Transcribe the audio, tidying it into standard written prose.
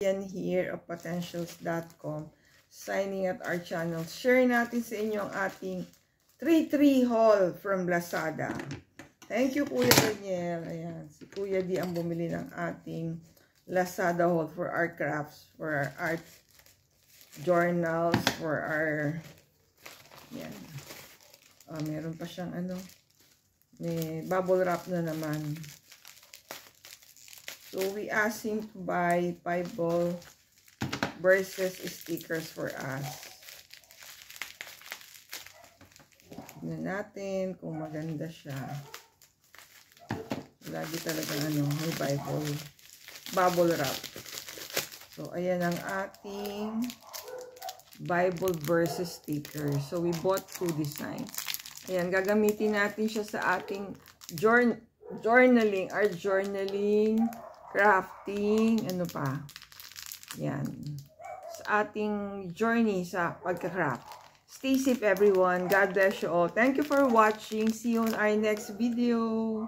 Yan here of potentials.com, signing at our channel. Share natin sa inyo ang ating 3-3 haul from Lazada. Thank you, Kuya Daniel. Ayan, si Kuya D ang bumili ng ating Lazada haul for our crafts, for our art journals, for our, yan. Meron pa siyang ano, may bubble wrap na naman. So, we asked him to buy Bible verses stickers for us. Tignan natin kung maganda siya. Lagi talaga ano, may Bible. Bubble wrap. So, ayan ang ating Bible verses sticker. So, we bought 2 designs. Ayan, gagamitin natin siya sa ating journaling, art journaling, crafting, ano pa. Yan. Sa ating journey sa pagka-craft. Stay safe everyone. God bless you all. Thank you for watching. See you on our next video.